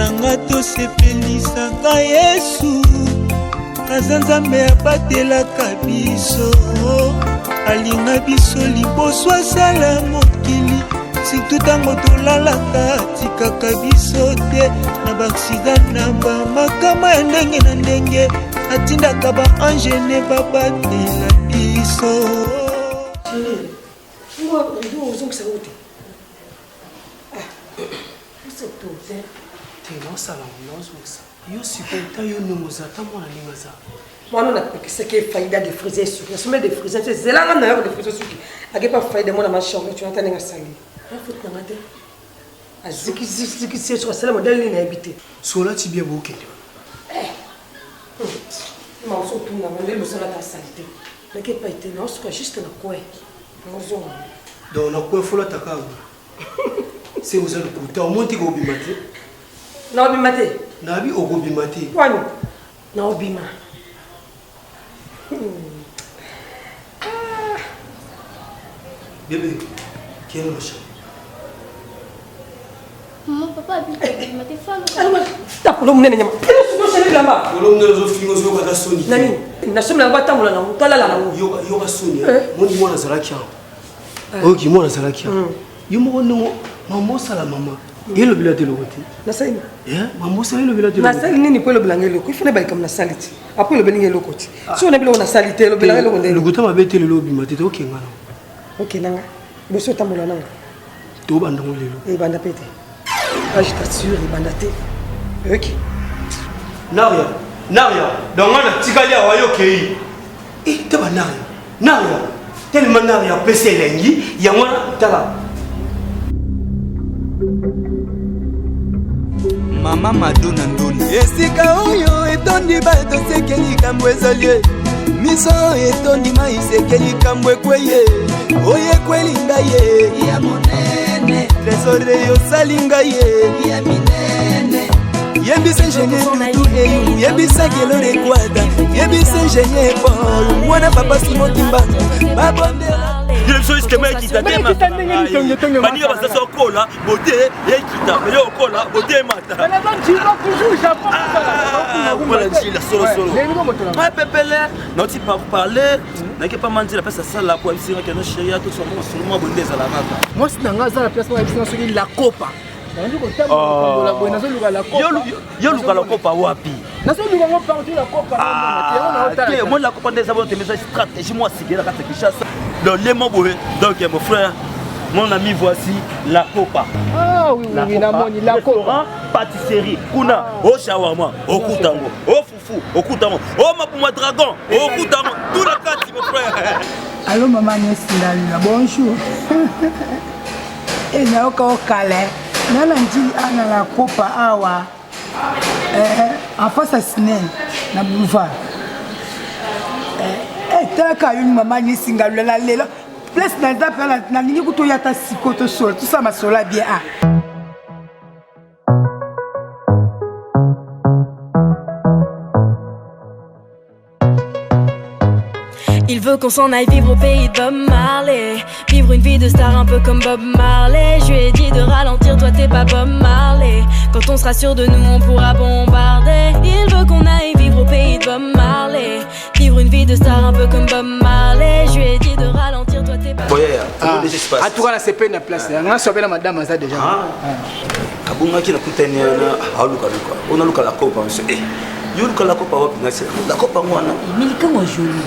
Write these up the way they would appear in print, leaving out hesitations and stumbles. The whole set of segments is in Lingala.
nanga tosepelisaka Yesu aza Nzambe abatelaka biso alinga biso liboso asala mokili surtout ntango tolalaka tikaka biso te na baaksida na bamakama ya ndenge na ndenge atindaka baangene babatela biso. Moi, on a ce qui est faïda de friser sur la semaine de friser, c'est là qu'on a de friser sur qui. A qui pas faïda moi dans ma chambre, tu entends les salis. La faute n'a pas été. A ziki c'est sur celle modèle il a habité. Sola tu bien beaucoup. Mais on s'en tourne dans mon le sol à ta saleté. Mais qui pas été non, c'est juste dans quoi. Donc na quoi faut la taka. C'est aux autres pour ta monter au bimate. Na bimate. Na bi au bimate. Quoi non? Na bima. Bébé, qui est le machin? Maman, papa habite avec ma téléphone. Alors, t'as pour l'homme, n'est-ce pas? Tu es là-bas. L'homme ne nous offre nos yeux à Sony. Nani, na somme la bata moulana, toi là là. Yoga Sony. Mon dis moi na zalakia. Ok, moi na zalakia. Yumo no, maman sala maman. Il le billet de l'autre. Na sali. Maman sala le billet de l'autre. Na sali nini pour le bilan ngelo. Il faut ne pas comme na saliti. Après le bilan ngelo côté. Si on a bilan na salité, le bilan ngelo ndelo. Le gouta m'a bêté le lobby maté ok ngana. Ok nanga. Bosso tambola nanga. To banda ngolelo. E banda pété. Ah, je t'assure, il banda té. Ok. Naria. Donc on a tikalia wa yoké. Eh, te ba Naria. Tellement Naria PC lengi, ya mwana tala. Mama Madonna ndoni esika oyo etondi bato sekeli kambo ezolie miso etondi maisekeli kambo ekweye oye kweli ngaye ya monene tresore yosali ngaye ya minene yebisa ingénieur dudu eyu yebisa kelo rekwada yebisa ingénieur Paul mwana papa simotimba babondela Direction est qu'elle qui t'a dit Mani va se colla, beauté et qui t'a fait au colla, beauté matin. Voilà, dit la solo. Ma pépélé, non, tu pas parler, n'a pas menti la place à ça, la quoi, ici, on a chéri à tout son monde, seulement bonne à la main. Moi, c'est dans la place où il y a la copa. Yo luka la copa wapi? Moi la copa des avons des stratégies moi c'est la carte Kinshasa. Donc les mots donc mon frère mon ami voici la copa. Ah oui oui la copa pâtisserie kuna au shawarma au kutango au fufu au kutango au mapuma dragon au kutango tout la carte mon frère. Allô maman Nesina bonjour. Et n'a aucun calais. Nana njili ana la copa awa en face à Sinen na boulevard tala ka une maman ni singalu la lela place na nzapa na ningi kuto yata sikoto sol tout ça ma sola bien Il veut qu'on s'en aille vivre au pays de Bob Marley, vivre une vie de star un peu comme Bob Marley. Je lui ai dit de ralentir, toi t'es pas Bob Marley. Quand on sera sûr de nous, on pourra bombarder. Il veut qu'on aille vivre au pays de Bob Marley, vivre une vie de star un peu comme Bob Marley. Je lui ai dit de ralentir, toi t'es pas. Ah, tout cas, c'est pas une place. On a sauvé la madame Aza déjà. Kabunga qui n'a pas tenu à Luka. On a Luka la copa, monsieur. Yo Luka la copa, la copa, moi. Mais comment joli.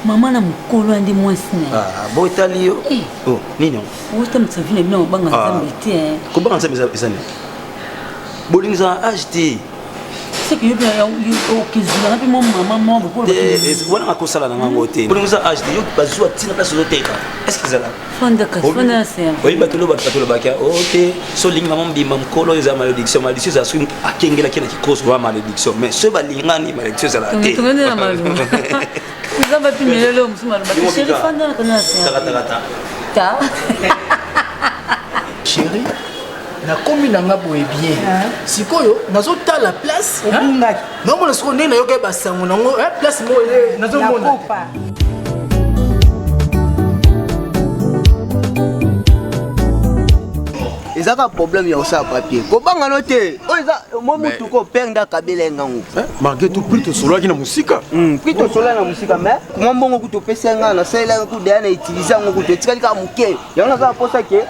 Maman na mukolo andi mwasina. Bo italio. Oh, nini? Wote mtsavina bina mabanga nzambe te. Ko banga nzambe za ni. Bolinza acheter. C'est que yo okizula na pe mo maman mo bo. Wana akosala na ngango te. Bolinza acheter yo bazwa tina place zo teka. Est-ce que zala? Fanda c'est. Oui, batolo bakia. OK. So linga maman bimba mukolo za malédiction za su akengela kina kikoso wa malédiction. Mais ce balingani malédiction za la te. Tongone na malu. Vous avez pu me le musuma ba chérie fanda kana c'est. Ta. Chérie, na komi na nga boye bien. Sikoyo nazota la place. Non mon siko ndena yoka basango nango place mo ele nazomona. ezaka problème ya osala papier kobanga no te oyo eza mo mutu ko penda kabela ngango marqué tout plutôt solaki na musika plutôt sola na musika mais comment bongo kuto pesenga na sala ku de na utiliser ngo kuto tikali ka muke yango za posa ke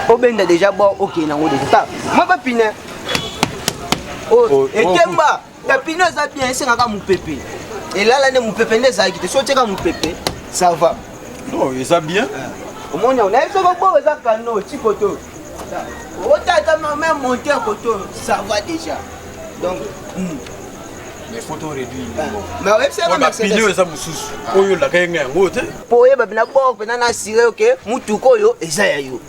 obenda déjà bon OK na ngo déjà ma papine oh ekemba ta pine za bien senga ka mupepe elala ne mupepe ne za kite so teka mupepe ça va non ça bien au moins on a ça va bon ça kano tikoto otata même monter koto ça va déjà donc les photos réduites mais ouais c'est pas pino ça mususu oyo la kenga yango te po yeba bina bo pena na sire OK mutuko yo eza ya yo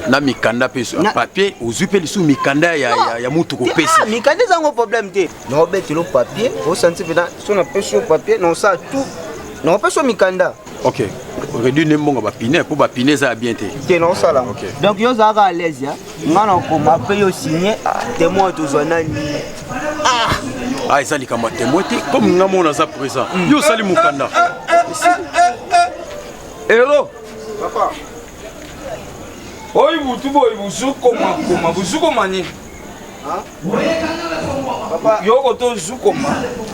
na mikanda pe sur papier ozupe lisu mikanda ya mutuko pesi mikanda zango problème te no bete lo papier au senti pena so na pe sur papier non ça tout non pe sur mikanda OK réduit nembonga ba pine pour ba pine ça bien te non ça là donc yo za à l'aise ya ngana ko ma pe yo signer témoin to zona ni ah ezali kama témoin te comme ngamona za présent yo sali mukanda Hello papa oyi butu boyi busuko makoma busuko mani papa yoko to zuko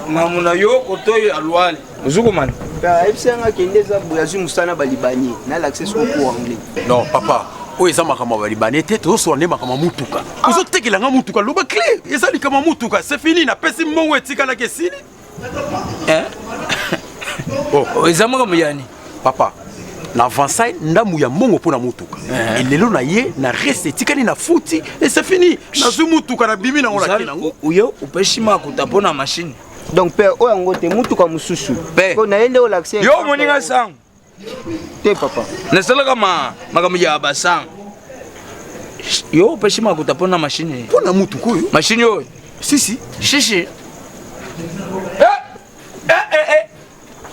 mamuna yoko to alwali busuko mani ebisenga kende za boyazu musana balibani na l'accès au anglais non papa oyo eza makambo balibani te tozosolola nde makambo mutuka ozotekelanga mutuka loba clé ezali kama mutuka c'est fini napesi mbongo etikalaki esili eza makambo yani papa na avancai ndamu ya mbongo mpona mutuka elelo na ye na reste etikali na futi et c'est fini nazwi mutuka na bimi nango laki nango uyo upeshi makuta mpona mashine donc père oyo yango te mutuka mususu po na yende o l'accès yo moninga sango te papa nasalaka makambo ya basango yo upeshi makuta mpona mashine mpona mutuka oyo mashine oyo sisi shishi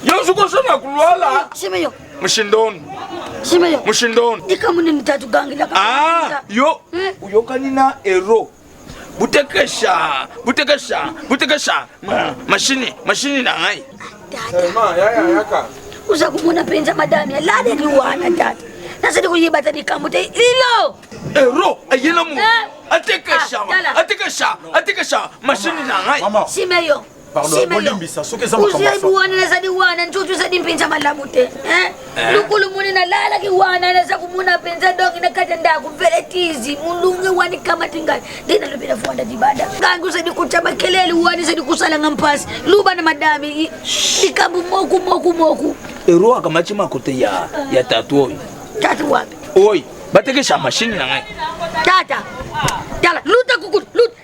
yo zukosona kulwala Simeyo mushindoni Simeyo mushindoni ikamuni mitatu gangi la yo uyokanina ero butekesha mashini na ngai yaka uza kumuna penza madami lade liwana tata nasadi kuyiba tadi kamute lilo ero ayena mu atekesha mashini na ngai Simeyo bolimbisa soki eza makambo uzibuwana nasadi wana ntutu sadi mpinza malamu te lukulu muni na lala ki wana nasa kumuna penza dongi na kata ndaku veletizi mulunge wani kama tingani dina lubila fuanda dibada gangu sadi kuchaba kelele wani sadi kusala ngampasi luba na madami ikambu moku ero akamachi makote ya tatu oyo tatu wapi oyi batekesha mashini na ngai tata dala luta kukuta luta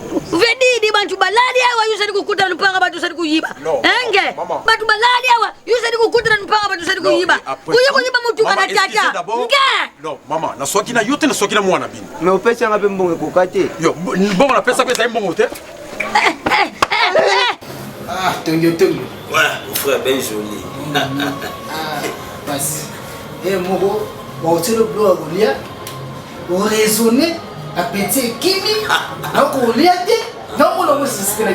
vedidi bantu balali awa yusadi kukuta nupanga batu sadi kuyiba enge batu balali awa yusadi kukuta nupanga batu sadi kuyiba kuyiba mutuka na tata nge non mama na soki na yote na soki na mwana bini mais opesa nga pe mbongo kokate yo mbongo na pesa pesa mbongo te tongo ouais mon frère bien joli basi moko baotelo blo akolia oraisonner appétit kimi akolia te namona mosisitela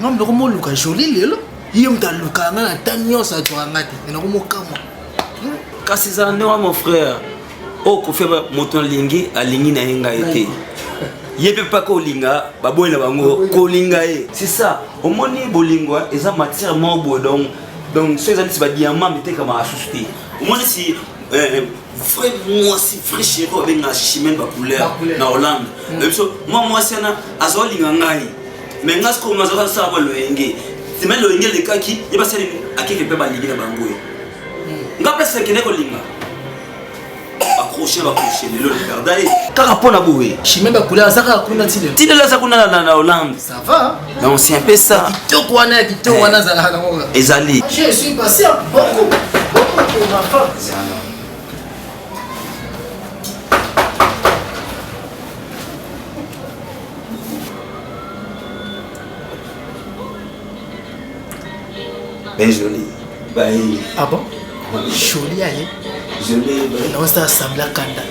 nambe komoluka joli lelo ye mutu alukanga na ta nyonso atwanga te nakomokama kasi ezala nde wa mon frère oyo kofi moto alingi na ye ngai te ye mpe mpaka olinga baboyi na bango kolinga ye c'est ça omoni bolingo eza matière moko boye donc so eza neti badiamant metekamaka susu te omoni si vrai mwasi vrai chéri abenga chimene bacouleur na Hollande biso mwa mwasi ana azolinga ngai mais nga siko mazaka sala ba loyenge timene loyenge lekaki ye basali akeke pe balingi na bango nga pesa kene kolinga accrocher lelo regarder kaka pona boye chimene bacouleur azaka kuna tile za kuna na Hollande ça va donc c'est un peu ça kitoko wana zala na ngo ezali je suis patient beaucoup pour ma femme ben joli bye ah bon joli aye joli non ça semble kanda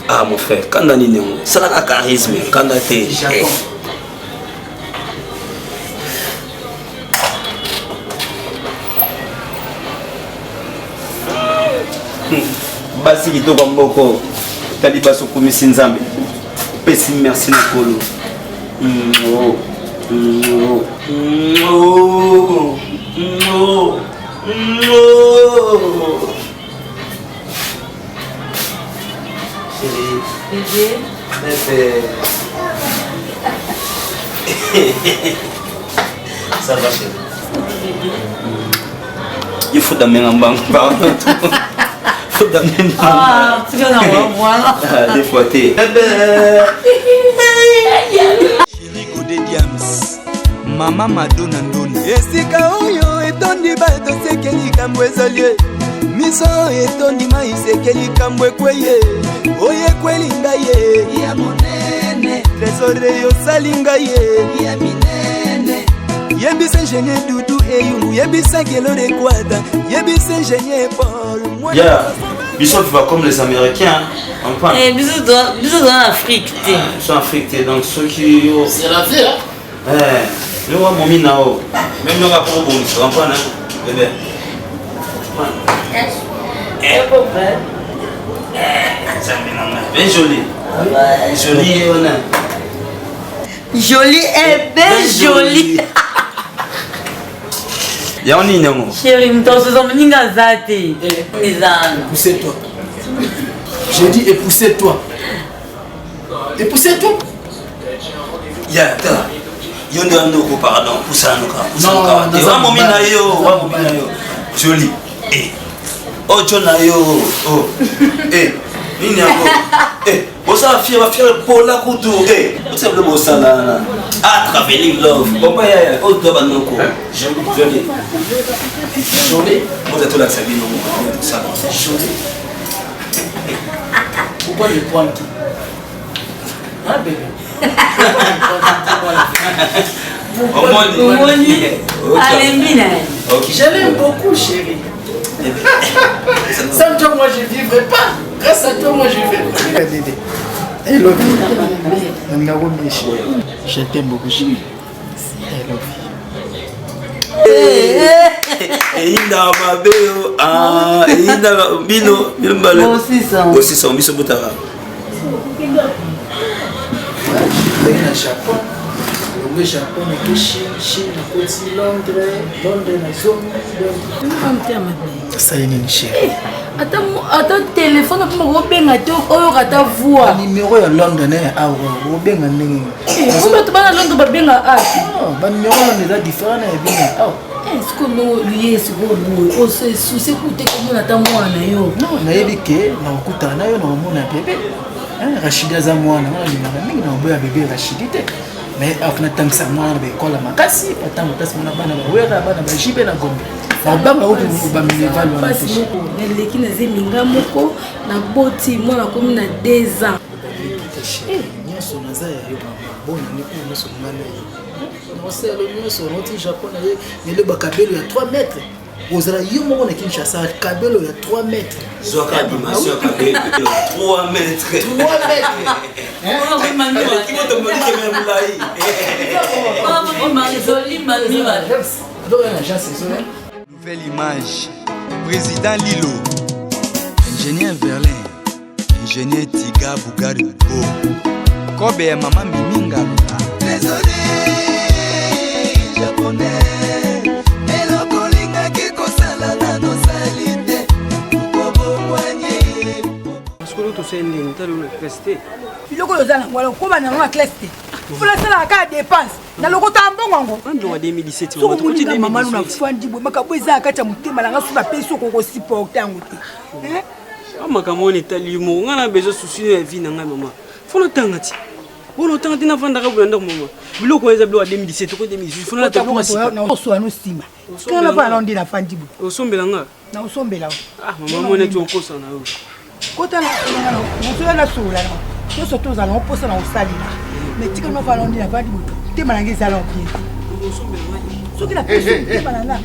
ah mon frère kanda ni nengo sala ka charisme kanda te basi kitoko mboko Talibaso komisi nzambe. Pesi merci na kolo. Ça va chérie. Il faut d'amener en banque. Faut d'amener en banque. Tu vas en voir. Des fois t'es. Chérie Godé Diams, Mama Madonna Ndona. Esika oyo etondi bato sekeli kambo ezolie. Miso etondi mai sekeli kambo ekweye. Oye kweli ngaye ya monene. Trésor yo salinga ye ya minene. Yebisa ingénieur Doudou Eyungu, yebisa Kelo de Kwada, yebisa ingénieur Paul. Yeah, Bissot va comme les Américains. Bisous dans l'Afrique. Ils sont Afrique, donc ceux qui. C'est la vie, hein? Nous avons mon minao. Même nous avons bon, tu comprends, hein? Bébé. Bien joli. Joli, on a. Joli et bien joli. Y'a un inongo. Chérie, nous t'en ninga zate. Poussez-toi. J'ai dit époussez-toi. Époussez-toi. Ya, ta. Yonde andoko pardon, poussanoka. Non, wa momina yo. Joli. Oh John yo. Oh. Nini yako? Bosa fier pour la kutu. Vous le bossa là. Ah, traveling love. Papa ya, oh toi banoko. Joli. Moi j'ai tout la sabine non, ça. Joli. Pourquoi le point qui? Ah bébé. Je l'aime beaucoup, chérie. Sans toi, moi, je ne vivrai pas. Grâce à toi, moi, je vivrai. Bébé. I love you. Je t'aime beaucoup, chérie. I love you. Inda mabeo. Ah, inda bino mbalo. Aussi ça, miso butara. Le Japon, le Japon est que Chine, côté Londres, la zone. Ça y est, une chérie. Attends, téléphone, on va bien à voix. Numéro de Londres, on va bien on va te parler à Londres, bien à non, numéro est différent. Est-ce que nous, lui, c'est bon, on se soucie écouter comme on attend moi. Non, on a dit que nous avons un bébé. Rachida za mwana mingi na boya bébé Rachidité mais afuna tangisa mwana be kola makasi patango tasi mwana bana ba wera bana ba jibe na gombe ba banga oku ba mileval wana pasi leki na zeminga moko na boti mwana komi na 2 ans nyoso naza ya yo bona ni ko nyoso ngana no selo nyoso noti Japon na le bakabelo ya 3 mètres. Vous avez eu mon Kinshasa, Kabelo il y a 3 mètres. Zoka dimension Kabelo 3 mètres. 3 mètres. Nouvelle image. Président Lilo. Ingénieur Verlin. Ingénieur Tiga Bougari Bo. Kobe ya Mama Miminga. Désolé, japonais. biloko oza nango alokoba nango na classe te folasalaka kaka dépense na lokota mbongo yango mamanu na fandi boye makambo eza na kati ya motema nanga so bapesi okokosiporte yango te makambo wana etali mo nga na besoin susi ya vie na ngai mama fona otanga ti bona otanga te navandaka bola ndako mama biloko eza biloko ya 2017 ko 2018 fona osoa no nsima kala mpo na ndi na fandi boye osombela nga na osombela mama mona ti okosa na yo kota mosoya na sola nyonso tozala oposa na kosalela mais tika nofala ndi na fandi boye tema nanga ezala bien soki napesi tema nanga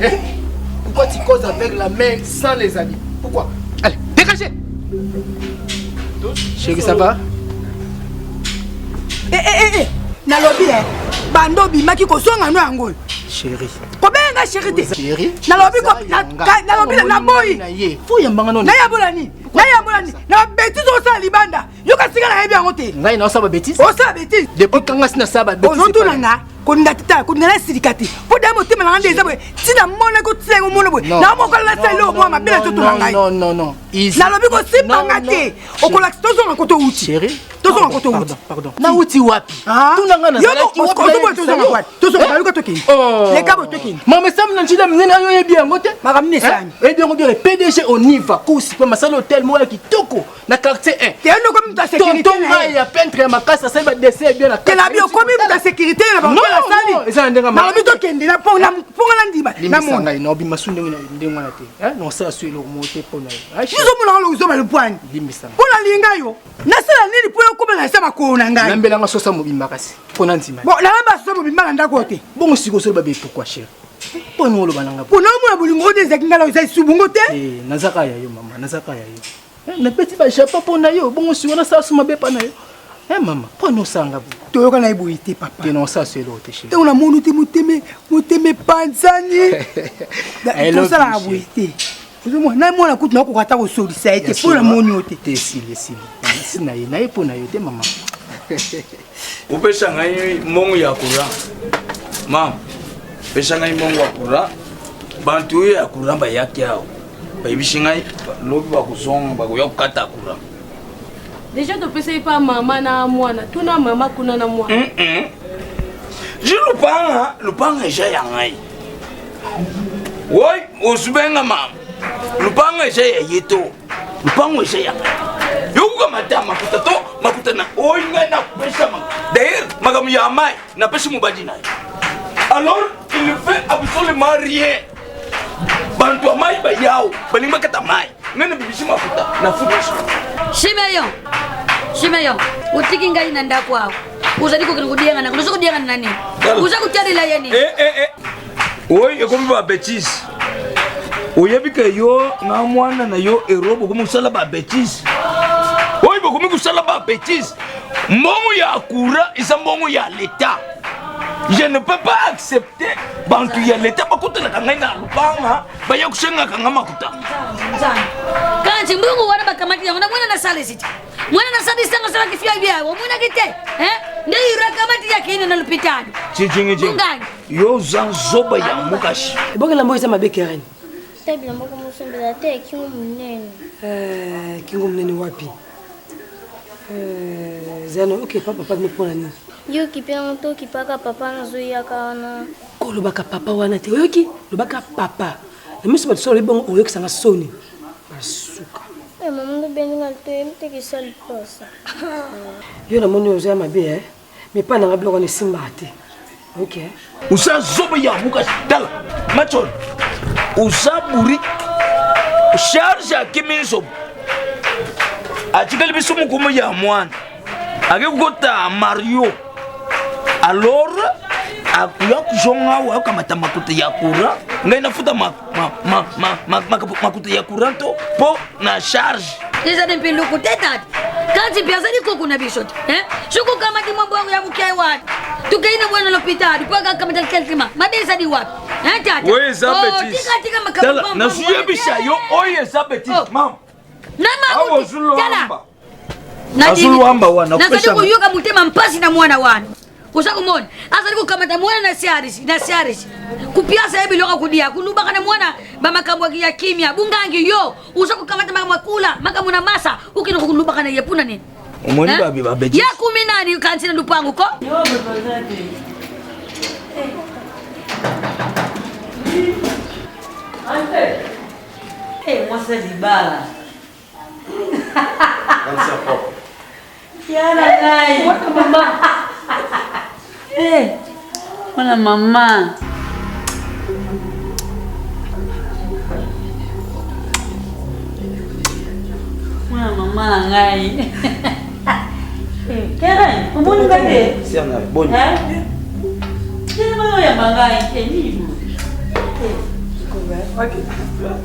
pourquoi tu causes avec la main sans les amis? Pourquoi? Allez, dégagez! Chérie, ça va? nalobi bando bimaki kosonga no yango chérie kobenga nga chérie Chérie. nalobi na boyi Fo yambanga non. nayambolani na bêtise osala libanda yoka sika nayebi yango te Ngai na osala bêtise. osala bêtise Depuis quand ngai na saba bêtise. ozotuna nga koninga tita koninga na silika te po da motema na nga nde eza boye ntina mona kotia yango mona boye na mokola na sali omwa mabe na totuna ngai non. nalobi kosimbanga te okolakisa tozonga koto uti Chérie. tozonga koto uti Pardon. Na uti wapi? Tuna nga na zalaki wapi? tozonga baluka tokende leka boye tokende Mama Sam na nchida mnene ayo yebi yango te. makambo nesani Ebi yango bien PDG on y va kusi pa masala hotel mo ya kitoko na quartier 1. te ndo komi muta sécurité Tonton ngai ya peintre ya makasa sa ba dessin bien na te la bio komi muta sécurité na bango la sali eza ndenga ma. nalobi tokende na ponga na ndima na Mama mona ngai no bima sunde ndenga wana te. Non ça suit le moté pona. biso mona lo uzoma le point Limbisa. pona linga yo nasala nini po yokoma na sama kona ngai Nambela nga sosa mobimba kasi. Pona nzima. bon na ba so bimba na ndako te Bongo siko so ba be pourquoi cher. Pona lo bananga. pona mona bolingo de zekinga la uzai subungo te Nazaka ya yo mama, nazaka ya yo. Na petit ba chapa pona yo, bongo siko na sa suma be pa na yo. Mama, pona osanga bu. toyoka na iboyite papa Te non ça c'est l'autre cher. te una monu te moteme panzani tosala aboyite na mona kutu na kokata kosolisa ete mpona moni yo te Te sili. Sina ye na ye pona yo te mama. upesa ngai mongo ya kura mam pesa ngai mongo ya kura bantu ya kura bayaki awo bayebisi ngai lobi bakuzonga bakoya kokata kura Déjà topesai pa mama na mwana tuna mama kuna na mwana ji lupanga eza ya ngai woi osubenga mama lupanga eza ya ye to lupango eza ya ngai yokukamata makuta na oyi ngai nakupesa d'ailleurs makambo ya mai napesi mobali na ye alors il ne fait absolument rien bantu ya mai bayawo balingi bakata mai ngai na bibisi makuta nafuta Shimeyo, utiki ngai na ndako awo. Uzali kudianga na kunusu kudianga nani? Uza kutadila yeni. Oyi ekomi ba bêtise. Oyebika yo na mwana na yo erobo komi kusala ba bêtise. Oyi bokomi kusala ba bêtise. Mbongo ya kura isa mbongo ya l'État. Je ne peux pas accepter bantu ya l'État bakutana kangai na lupanga baya kusenga kanga makuta. Kanti mbungu wana bakamati yangu na mwana na sale siti. Mwana na sale sanga sala kifia bia mwana kite. Ndio irakamati ya kine na lupitani. Chichingi. Yo zanzoba ya mukashi. Bonge la moyo za mabekerani. Tabila mboko musombela te kingo munene. Kingo munene wapi? Zano, ok, papa me pona nini? Yo kipena moto kipaka papa na zoya kana. Ko lobaka papa wana te. Oyoki, lobaka papa. Na miso ba tsolo bongo oyoki sanga soni. Basuka. Mama ndo beninga te mteke sali posa. Yo na moni oza mabe mais pas na ngablo ko ne simba te. Ok. Usa zoba ya mukashi dala. Machon. Usa buri. Charge ya kiminzo. Atikali biso mukumu ya mwana. Ake kukota Mario. Alors akuya kuzonga wa kamata makuta ya kura. Ngai nafuta makuta ya kura to po na charge. Iza de pindu kuteta. Kanti pia zani ko kuna bishoti. Shuku kama di mambo yangu ya mkiai wapi. Tukaina bwana lopitadi paka kama keltima. Madesa di wapi? Tata. Wewe zabetis. Tika makabu. Na suyebisha yo oye zabetis mam. Nama. Awo zuluamba. Azuluamba wana. Nasadi kuyuka mutema mpasi na mwana wana. Usakumona. Asa niko kamata mwana na siarisi. Kupiasa hebi loka kudia. Kunuba kana mwana bamakambo ya kimya. Bungangi yo. Usakukamata makula, makamu na masa. Ukino kunuba kana yepuna nini? Umoni babi babeji. Ya kuminani kansina lupangu ko? Yo bebazati. Ante. Mwasa dibala. Kansa pop. Kiana nai. Wana mama. Wana mama. Wana mama ngai. Karen, umuni ngade? Sianga boni. Kira mayo ya bangai keni.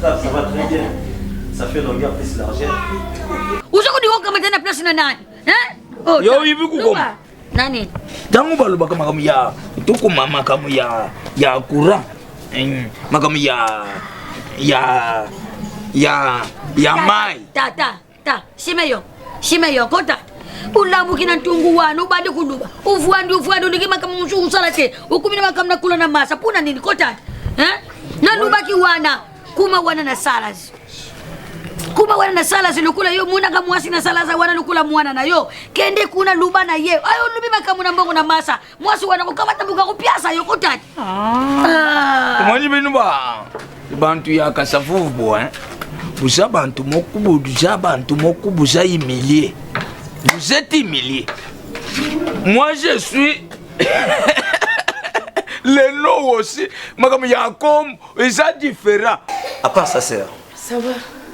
Ça va très bien. Ça fait longueur plus largeur. Usako kama tena plus na nani? Yo hivi kukoma. Nani? Tangu balobaka makamu ya tuku mama kamu ya kura. Makambo ya mai. Ta. Shimeyo kota. Ulamu kina ntungu wanu ubadi kuduba. Uvuandu nikima kama mshu usalate. Ukumina makamna kula na masa. Puna nini kota? Na lubaki wana. Kuma wana na salas. Kuma wana na salas lukula yo muna kamuasi na salaza wana lukula mwana na yo. Kende kuna luba na ye. Ayo lubi makamuna mbongo na masa. Mwasi wana kukamata buka kupiasa yo kota. Kumani binu ba. Bantu ya kasafuvu bo Vous avez humilié. Vous êtes humilié. Moi, je suis... Les noms aussi. Mais comme c'est différent. À part sa sœur. Ça va.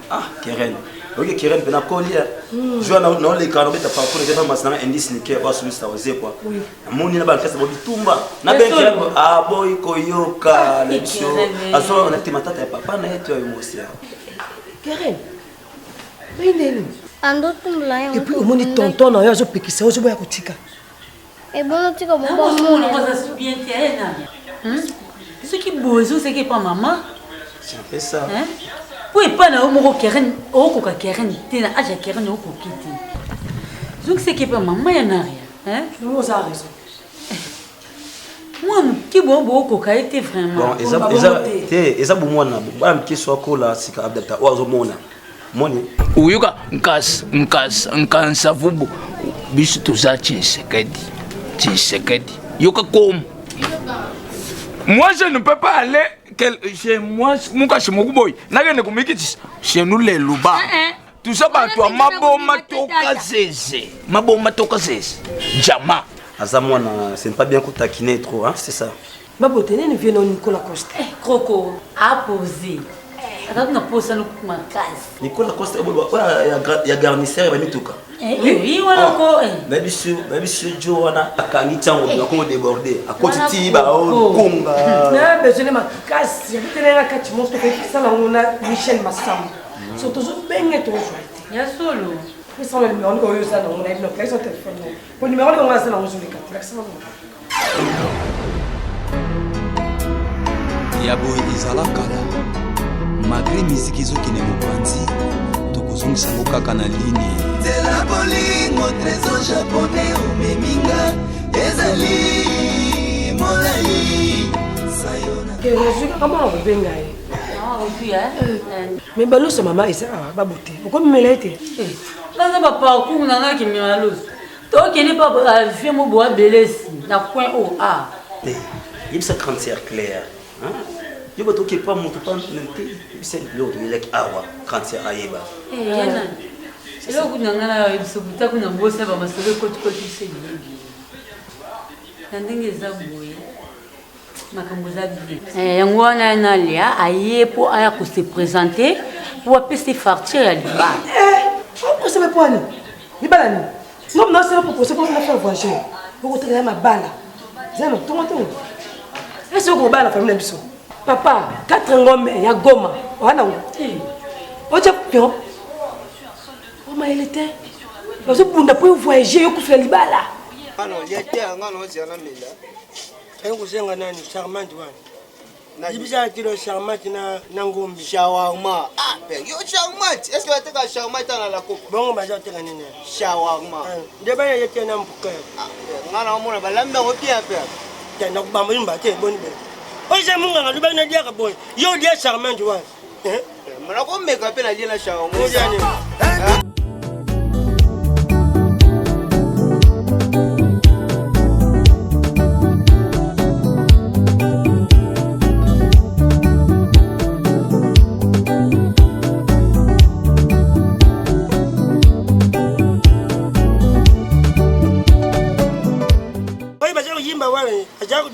Ah, Keren. Ok, Keren, ben après je vois dans les carnets de parcours, les gens maintenant indice ni que va sur ça aussi quoi. Oui. Mon ni na ba kasa bobi tumba. Na ben Keren ah boy koyoka les choses. Aso on a été matata papa na yetu yo aussi. Keren. Bindeni. Ando tumbla yango. Et puis au moni tonton na yo zo pekisa zo boya kutika. Et bon tika bon mon on va se bien tiens. Ce qui bozo c'est que pas maman. C'est un peu ça. Hein? Oui, pas na omoko Keren, okoka Keren, tena aja Keren okokiti. Donc c'est que pas maman ya na rien, hein? Nous ça raison. Moi qui bon okoka était vraiment. Bon, eza bomwana, ba mki soko la sika abdata wazo mona. Moni. Uyuka nkansa vubu bisu tuza Tshisekedi. Yuka comme. Moi je ne peux pas aller chez moi chez Mokuboy. Nagende kumiki chez nous les Luba. Tout ça ba toi maboma toka zeze. Jama. Azamwana, c'est pas bien qu'on taquiner trop hein, c'est ça. Babo tenene vient au Nicolas Costa. Croco a posé. Attends, na posa no kuma kazi. Nicolas Costa ya garnisseur ba mituka. Oui, voilà ko. Baby sur Joana akangi tango na ko déborder. Akoti ba kunga. Na besoin ma kasi, tenena kati mo to fait ça là on a Michel Massam. Surtout benga to jouer. Ya solo. Ils sont le numéro de ça on a une occasion de téléphone. Le numéro on va ça on joue les cartes. Yabo izala kala. Malgré musique ezokine mopanzi tokozongisa ngo kaka na ligne zela bolingo trésor japonais omeminga ezali molai sayona que rezuka kama obenga oui mais baloso mama isa babote pourquoi me melete là ba parcours nanga ki mialos to kene pas avion mo boa belesi na coin o a il ça cancer clair hein. Je vais toquer pas mon temps c'est l'autre il est awa quand c'est aïba yana c'est là où nangana bisobuta kuna bosa ba masolo koti c'est ndenge za boye makambo za bien yango wana nalia ayepo aya ko se présenter pour appeler fartir ya liba on se met pas ni liba ni non c'est pour poser pour faire voyager pour retourner ma balle zeno tomato est-ce que bala famille biso papa 4 ngombe ya goma wana oje pio o ma il était bazo bunda pour voyager yo kufela libala ano yete ngano ziana mela engu senga nani charmant wana Ibisa kilo charmant na ngombe shawarma yo charmant est-ce que tu as charmant dans la coupe bongo baza teka nini shawarma de bana yete na mpuka ngana mona balamba ko bien faire tena kubamba yimba te boni be oje munga ngaluba na dia ka boy yo dia charmant wana mala ko meka pe na dia na shawarma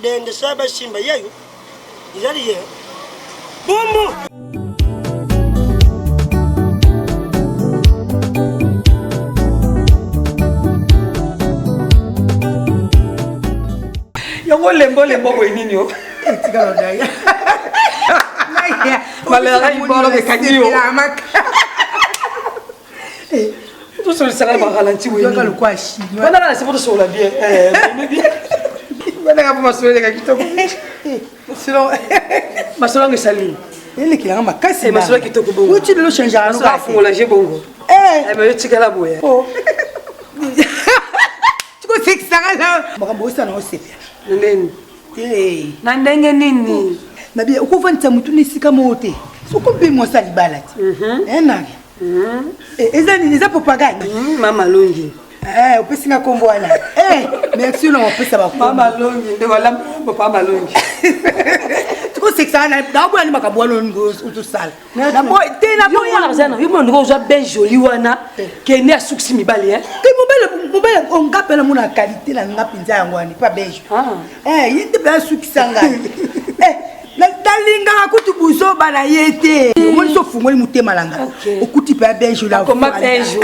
dende saba simba yeyo izali ye bomo yango lembo boy nini yo tikalo dai malera ibolo be kanyo tout ça ça va ralentir oui donc le quoi chi on a la c'est pour sur la bien Wana kama masolo ya kitoko. Masolo. Masolo ngesali. Ele qui a ma casse. Masolo kitoko bongo. Où tu le changes à nous va fongola je bongo. Mais tu kala boya. Tu ko sex ça là. Makambo ça na osepia. Ndeni. Na ndenge nini? Na bien ukuvanta mutu nisika mote. Sokombe mo sa libala ti. Na. Eza propagande. Mama longi. Upesinga kombo wana. Merci na wapesa ba Mama longi ndio wala papa malongi. Tuko sexana na bwana makabwa longo utusala. Na boy tena boy na zana. Yo ndo zo ben joli wana. Kene asuksi mibali Ke mobile on kapela mona qualité na ngapinza yango ani pa beige. Yete ba asuksi sanga. Dalinga kutu buzo bana yete. Moni so fungoli mutema langa. Okuti pa beige la. Comment beige?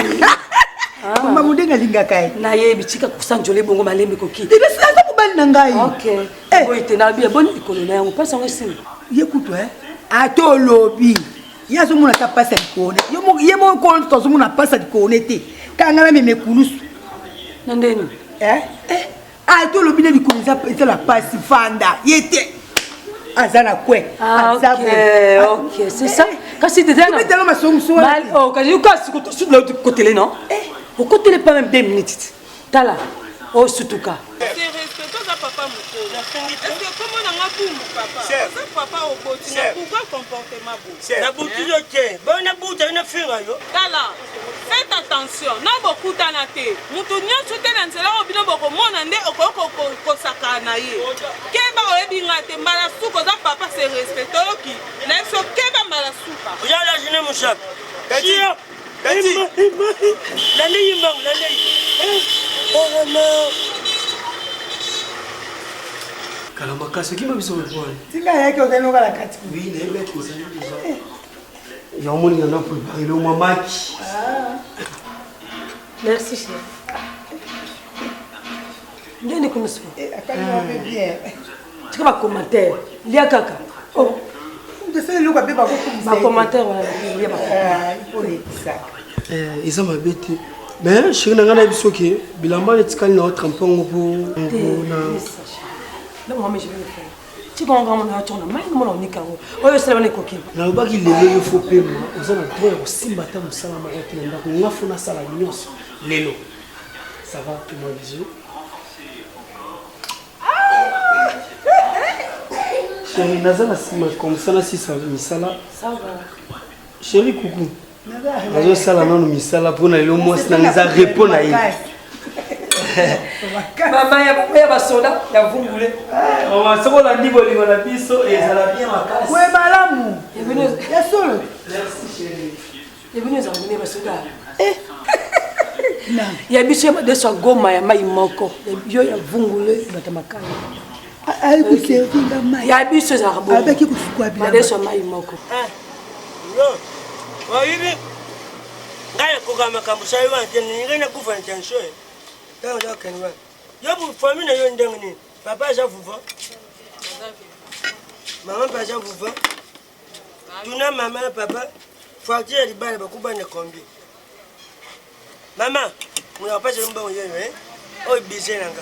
Mama mudenga linga kai. Na ye bichika kusanjole bongo malembe koki. Ile sasa kubali na ngai. Okay. Boy tena bia boni ikolona yango pasa ngosini. Ye kutu ato lobi. Yazo muna ta pasa dikone. Ye mo ko to muna pasa dikone te. Kanga na meme kulusu. Na ndeni? Ato lobi ne dikonza ete la pasi fanda. Yete. Azana kwe. Ok, c'est ça. Kasi te tena. Tu tellement ma somso. Mal, kasi ukasi sur l'autre côté non? Au côté les pas même 2 minutes. Tala. Oh sutuka. C'est respectueux à papa moko. Est-ce que comment on a pour papa? C'est papa au boti na pourquoi comportement beau? Na bouti yote. Bon na bouti na finga yo. Tala. Faites attention. Na beaucoup tanate. Mutu nyonso te na nzela obino boko mona nde okoko sakana ye. Keba oyebinga te mbala suko za papa c'est respectueux qui. Na so keba mbala suka. Oya la jene mushak. Kati. Lale yimbang lale. Oh no. Kala makasi kima biso bwana. Tinga yake okenoka la kati. Oui, na ebe kozali déjà. Ya omoni na préparer le mamaki. Merci chérie. Ndeni kunusu. Akana bien. Tu vas commentaire. Lia kaka. Oh. De ça le quoi ba ko ma commentaire lia ba. Pour les sacs. Ils ont bête. Mais chérie na ngana biso ke bilamba etikali na tremper ngo na. Là moi je vais le faire. Tu vas vraiment na tona mai ngo na nika ngo. Oyo sala bana koki. Na obaki lelo yo fo pema. Oza na droit ko simba ta musala ma yote na ndako ngafu na sala nyonso. Lelo. Ça va tu moi bisous. Chérie nazana sima comme ça na sisa misala. Ça va. Chérie coucou. Nazo sala nanu misala pona lelo mwasi na nza répondre na ye. Mama ya basoda ya vungule. Mama soko la ndibo lingo na biso ezala bien makasi. Ouais malamu. Ya solo. Merci chérie. Ya bino za ngene basoda. Ya biso ya deso goma ya mai moko. Ya ya vungule batamakana. Ai ku servinga mai. Ya biso za rabo. Abeki kusukwa bila. Deso mai moko. No. Oyibi. Ngaya koga makambo sai wa tena ngene kufa nshansho. Tawo ya kanwa. Yobu famille na yo ndenge ni. Papa ja vuva. Maman pas ja vuva. Tuna mama na papa. Fatia libala bakuba na kombi. Mama, muna pasa lumba yeyo Oi bise nanga.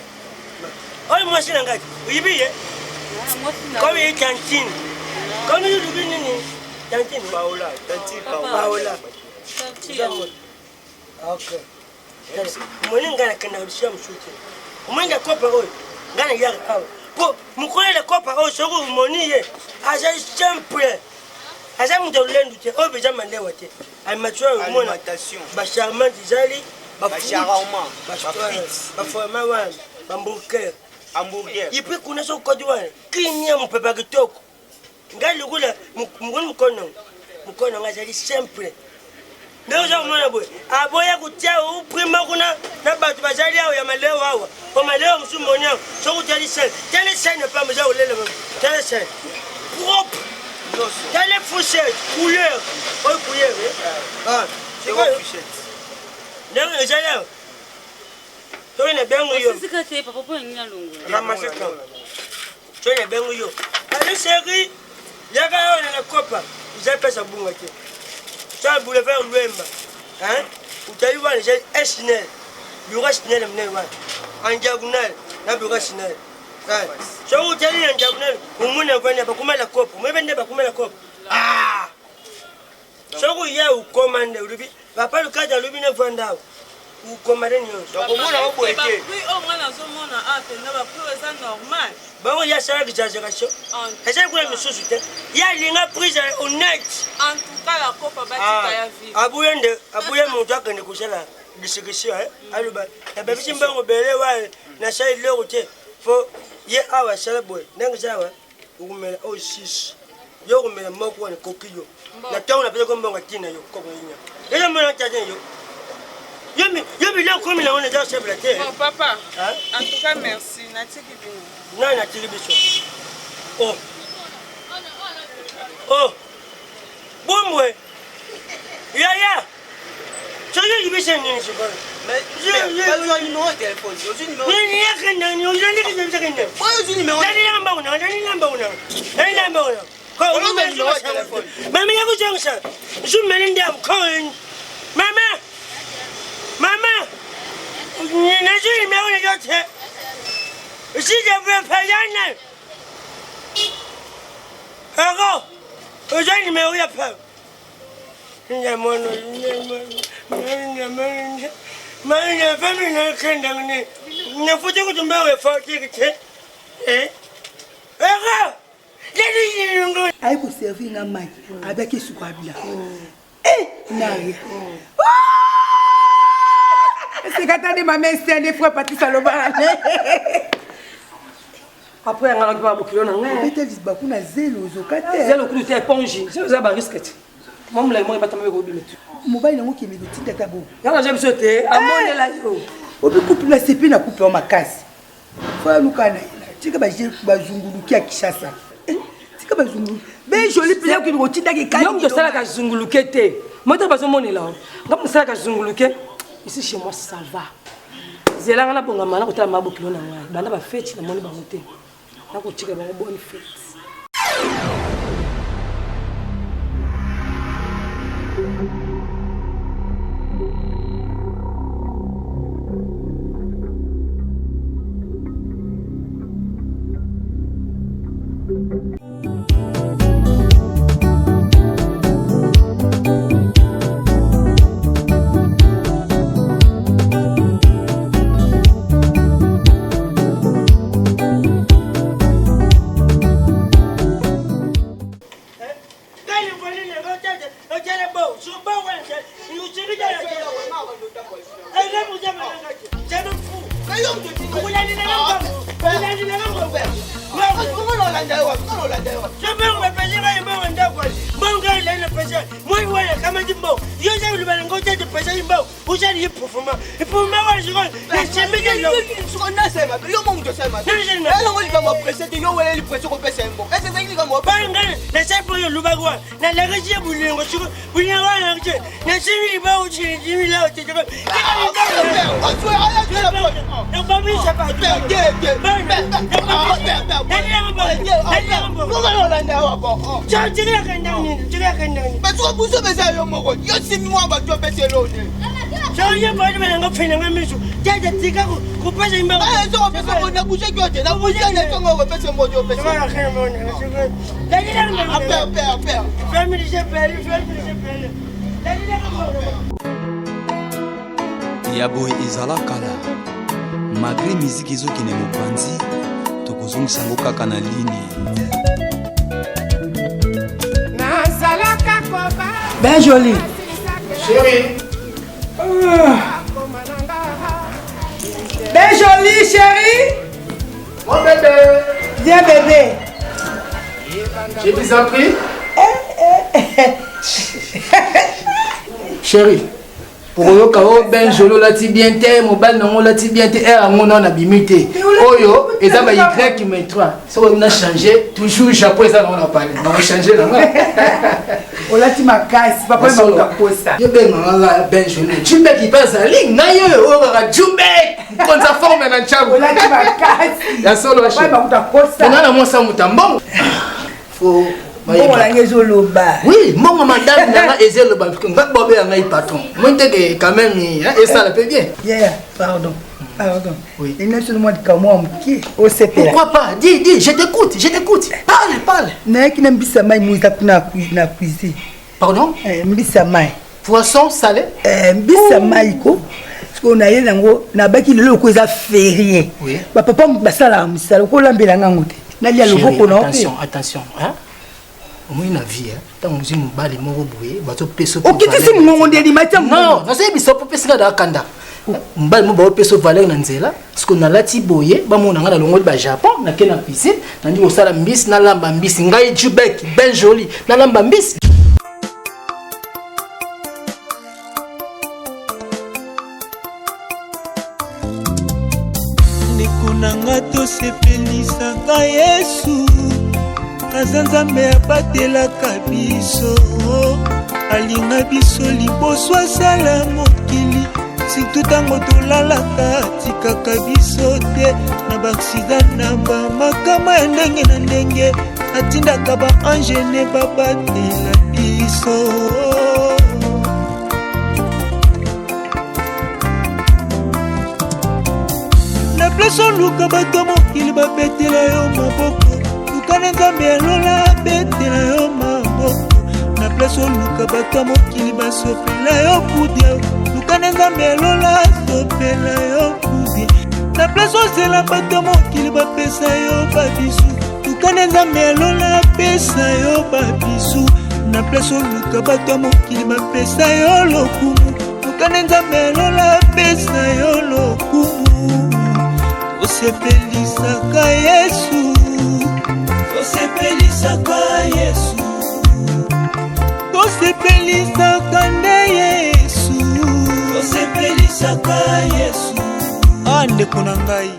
Oi mwasi nanga. Uyibi ye? Comme il cantine. Comme il dubi nini? Cantine Paola, cantine Paola. Okay. Mwenye ngana kana ulishia mshuti. Mwenye kopa oi. Ngana ya hapo. Po mukole le kopa oi soko moniye. Aja simple. Aja mdolendu te. Oi beja mandewa te. Amateur mona ba charmant zali ba charmant ba forma wan ba hamburger. Ipi kuna so kodi wan. Kimia mpepa kitoko. Ngali kula mkono ngazali simple. Ndio za mwana boy. Aboya kutia uprima kuna na batu bazali hao ya maleo hawa. Kwa maleo msumboni hao. So kutali sen. Tele sen pa mza ulele mama. Tele sen. Propre. Tele fourchette, couleur. Oh couleur. Ah, c'est quoi fourchette? Ndio ezali. Toi na bengo yo. Sika te papa po ngina longo. Ramase ka. Toi na bengo yo. Allez chérie. Yaka yo na kopa. J'ai pesa bunga ke. Ça boulevard Luemba. Hein? Vous avez vu les Chanel. Bureau Chanel en diagonale, la bureau Chanel. So tell you and umune vane bakumela kopo. Mwebe nde bakumela kopo. Ah. So ya ukomande ulibi. Papa lukaja lubi ne vanda. Ukomande nyonso. Bakumona oboeke. Oui, on m'a dans mon ate na ba pour ça normal. Ba ya sara kijajagasho. Esa kula misusu te. Ya linga prise honnête. En tout cas la kopa batika ya vie. Abuye muntu akende kushala disikisio aluba. Na bebisi mbango bele wa na sai lero te. Fo ye awa shalabwe nanga sawa ukumela o 6 yo kumela moko ne kokiyo na tauna pele ko mbonga tina yo ko yinya ela mona taje yo yemi la ko mina ona ja sebla te papa en tout cas merci na tiki bino na tiki biso oh bomwe ya so yo yibise ni sibara mais pas besoin de numéro de téléphone. J'ai numéro. Il y a qu'un numéro. Il y a qu'un numéro. Manya famille na kenda ni nafuta kutumba we fati kite ayi ko servir nga mai avec suko abila naye c'est quand de ma main c'est des fois parti saloba après on a pas beaucoup là non peut-être dis ba kuna zelo zokate zelo ku tu éponge c'est ça ba risque moi me moi pas tamé ko bi metu mobile nango ki meko tinda tabo yala j'aime sauter amone la yo obi coupe la CP na coupe en makasi fa lukana tika ba zunguluki ya Kishasa tika ba zungulu be joli pile ki ngo tinda ki kali donc ça la ka zunguluke te moi ta ba zo mone la ngam ça la ka zunguluke ici chez moi ça va zela ngana bonga mana ko tala maboki na ngai bana ba fête na moni ba mote na ko tika ba bonne fête. Yaboy ezala kala malgré musique ezokende mopanzi tokozongisa ngo kaka na ligne ben joli chérie ben joli chérie mon bébé viens bébé j'ai des appris chérie pour oyoka o ben jolo lati bien te mobile nango lati bien te era ngo na bimité oyo eza ba y mettra so on a changé toujours chapeau eza na parler on a changé na o lati makasi papa ma utakosa yo ben nga ben jolo tu be qui passe la ligne na yo o ga jumbe kon sa forme na chabu o lati makasi ya solo papa ma utakosa na mo sa mutambo faut Bon, la maison loba. Oui, mon madame n'a pas aisé le bal. Quand Bobé a eu patron. Moi, t'es quand même, et ça le fait bien. Yeah, pardon. Pardon. Oui. Il n'a seulement dit comment on sait pas. Pourquoi pas? Dis, je t'écoute. Parle. N'a qui n'a mbisa mai mouza na cuisine. Pardon? Mbisa mai. Poisson salé? Mbisa mai ko. Parce qu'on a eu na baki le ko za férié. Oui. Ba papa basala misala ko lambela ngangote. Na lia loboko na. Attention, hein? Moi na vie tant muzi mobali moko boye bato peso OK tu sais mon ndeli matam non na c'est biso peso da kanda mbali mo ba peso valeur na nzela parce qu'on a lati boye ba mona ngala longo ba Japon na kena piscine na ndi osala mbisi na lamba mbisi ngai jubek ben joli na lamba mbisi nikunanga to sepelisaka Yesu Nzambe abatelaka biso alinga biso liboso asala mokili surtout ntango tolalaka tikaka biso te na baaksida na bamakama ya ndenge na ndenge atindaka baange ne babatela biso na place oluka bato mokili babetela yo maboko Kana Nzambe alola betela yo maboko na place oluka bato mokili basopela yo kudia lukana Nzambe alola sopela yo kudia na place ozela bato mokili bapesa yo babisu lukana Nzambe alola pesa yo babisu na place oluka bato mokili bapesa yo lokumu lukana Nzambe alola pesa yo lokumu osepelisaka Yesu Tosepelisaka Yesu Tosepelisaka nde Yesu Tosepelisaka Yesu Ande kuna ngai